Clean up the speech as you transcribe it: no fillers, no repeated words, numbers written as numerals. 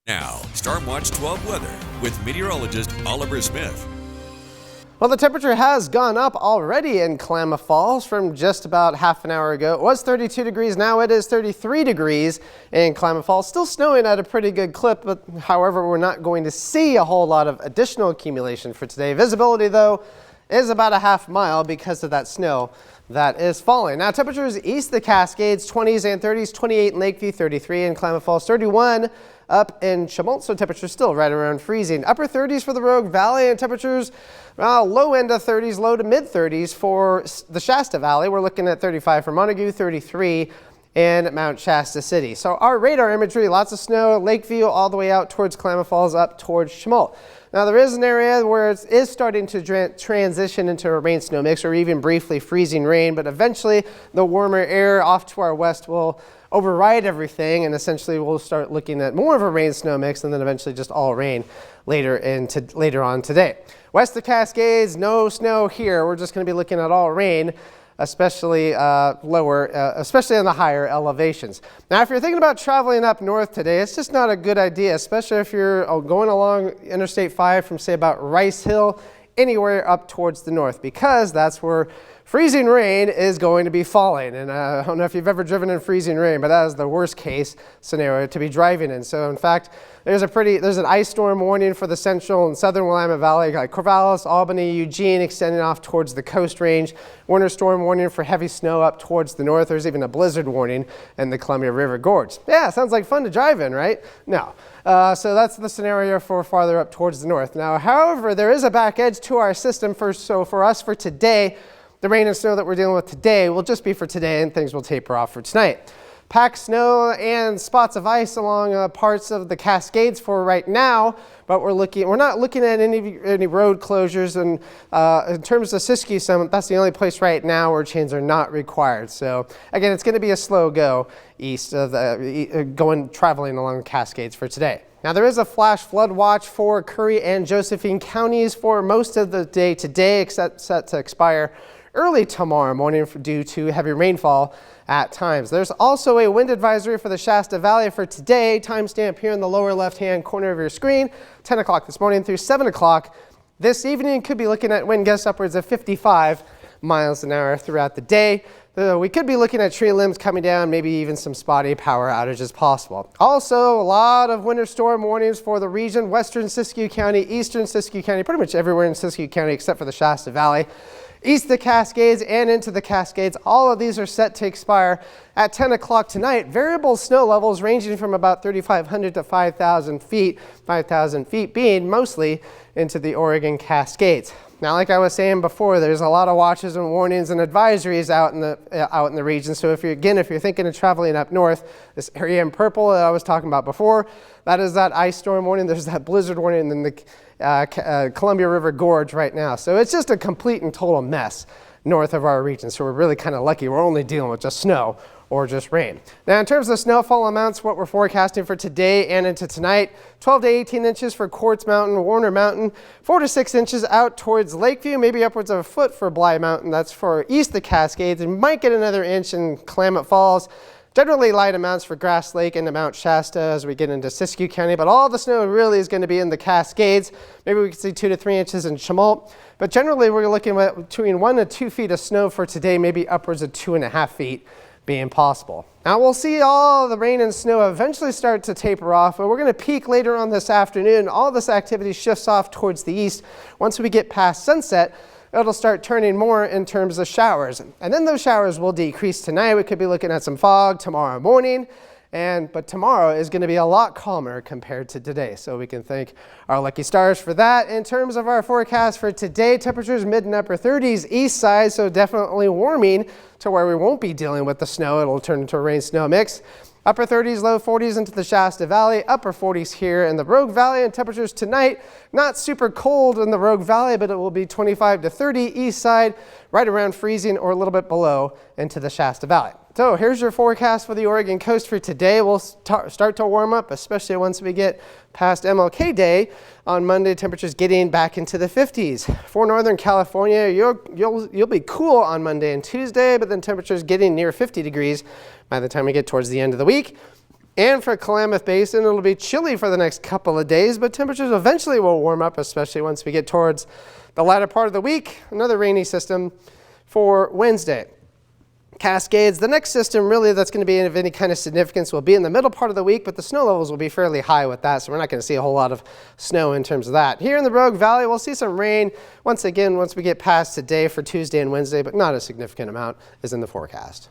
Now, Storm Watch 12 weather with meteorologist Oliver Smith. Well, the temperature has gone up already in Klamath Falls from just about half an hour ago. It was 32 degrees. Now it is 33 degrees in Klamath Falls. Still snowing at a pretty good clip, but however, we're not going to see a whole lot of additional accumulation for today. Visibility, though, is about a half mile because of that snow that is falling. Now, temperatures east of the Cascades, 20s and 30s, 28 in Lakeview, 33 in Klamath Falls, 31 up in Chemult, so temperatures still right around freezing. Upper 30s for the Rogue Valley, and temperatures low end of 30s, low to mid 30s for the Shasta Valley. We're looking at 35 for Montague, 33 in Mount Shasta City. So our radar imagery, lots of snow, Lakeview all the way out towards Klamath Falls, up towards Chemult. Now there is an area where it is starting to transition into a rain snow mix or even briefly freezing rain, but eventually the warmer air off to our west will override everything, and essentially we'll start looking at more of a rain snow mix and then eventually just all rain later on today. West of Cascades, no snow here. We're just going to be looking at all rain, especially especially on the higher elevations. Now, if you're thinking about traveling up north today, it's just not a good idea, especially if you're going along Interstate 5 from, say, about Rice Hill, anywhere up towards the north, because that's where freezing rain is going to be falling. And I don't know if you've ever driven in freezing rain, but that is the worst case scenario to be driving in. So in fact, there's an ice storm warning for the central and southern Willamette Valley, like Corvallis, Albany, Eugene, extending off towards the Coast Range. Winter storm warning for heavy snow up towards the north. There's even a blizzard warning in the Columbia River Gorge. Yeah, sounds like fun to drive in, right? No. So that's the scenario for farther up towards the north. Now, however, there is a back edge to our system. So for us for today, the rain and snow that we're dealing with today will just be for today, and things will taper off for tonight. Packed snow and spots of ice along parts of the Cascades for right now, but we're not looking at any road closures. And in terms of Siskiyou Summit, that's the only place right now where chains are not required. So again, it's going to be a slow go east of traveling along the Cascades for today. Now, there is a flash flood watch for Curry and Josephine counties for most of the day today, except set to expire early tomorrow morning due to heavy rainfall at times. There's also a wind advisory for the Shasta Valley for today, timestamp here in the lower left-hand corner of your screen, 10 o'clock this morning through 7 o'clock this evening. Could be looking at wind gusts upwards of 55 miles an hour throughout the day. We could be looking at tree limbs coming down, maybe even some spotty power outages possible. Also, a lot of winter storm warnings for the region, western Siskiyou County, eastern Siskiyou County, pretty much everywhere in Siskiyou County except for the Shasta Valley. East of the Cascades and into the Cascades, all of these are set to expire at 10 o'clock tonight. Variable snow levels ranging from about 3,500 to 5,000 feet, 5,000 feet being mostly into the Oregon Cascades. Now, like I was saying before, there's a lot of watches and warnings and advisories out in the region. So if you're thinking of traveling up north, this area in purple that I was talking about before, that is that ice storm warning. There's that blizzard warning in the Columbia River Gorge right now. So it's just a complete and total mess north of our region. So we're really kind of lucky. We're only dealing with just snow or just rain. Now, in terms of snowfall amounts, what we're forecasting for today and into tonight, 12 to 18 inches for Quartz Mountain, Warner Mountain, 4 to 6 inches out towards Lakeview, maybe upwards of a foot for Bly Mountain. That's for east of the Cascades, and might get another inch in Klamath Falls. Generally light amounts for Grass Lake and Mount Shasta as we get into Siskiyou County, but all the snow really is going to be in the Cascades. Maybe we can see 2 to 3 inches in Chemult, but generally we're looking at between 1 to 2 feet of snow for today, maybe upwards of 2.5 feet being possible. Now we'll see all the rain and snow eventually start to taper off, but we're going to peak later on this afternoon. All this activity shifts off towards the east. Once we get past sunset, it'll start turning more in terms of showers. And then those showers will decrease tonight. We could be looking at some fog tomorrow morning. But tomorrow is going to be a lot calmer compared to today. So we can thank our lucky stars for that. In terms of our forecast for today, temperatures mid and upper 30s east side. So definitely warming to where we won't be dealing with the snow. It'll turn into a rain snow mix. Upper 30s, low 40s into the Shasta Valley, upper 40s here in the Rogue Valley, and temperatures tonight, not super cold in the Rogue Valley, but it will be 25 to 30 east side, right around freezing or a little bit below into the Shasta Valley. So here's your forecast for the Oregon coast for today. We'll start to warm up, especially once we get past MLK Day on Monday. Temperatures getting back into the 50s. For Northern California, you'll be cool on Monday and Tuesday, but then temperatures getting near 50 degrees by the time we get towards the end of the week. And for Klamath Basin, it'll be chilly for the next couple of days, but temperatures eventually will warm up, especially once we get towards the latter part of the week. Another rainy system for Wednesday. Cascades, the next system really that's going to be of any kind of significance will be in the middle part of the week, but the snow levels will be fairly high with that, so we're not going to see a whole lot of snow in terms of that. Here in the Rogue Valley, we'll see some rain once again once we get past today for Tuesday and Wednesday, but not a significant amount is in the forecast.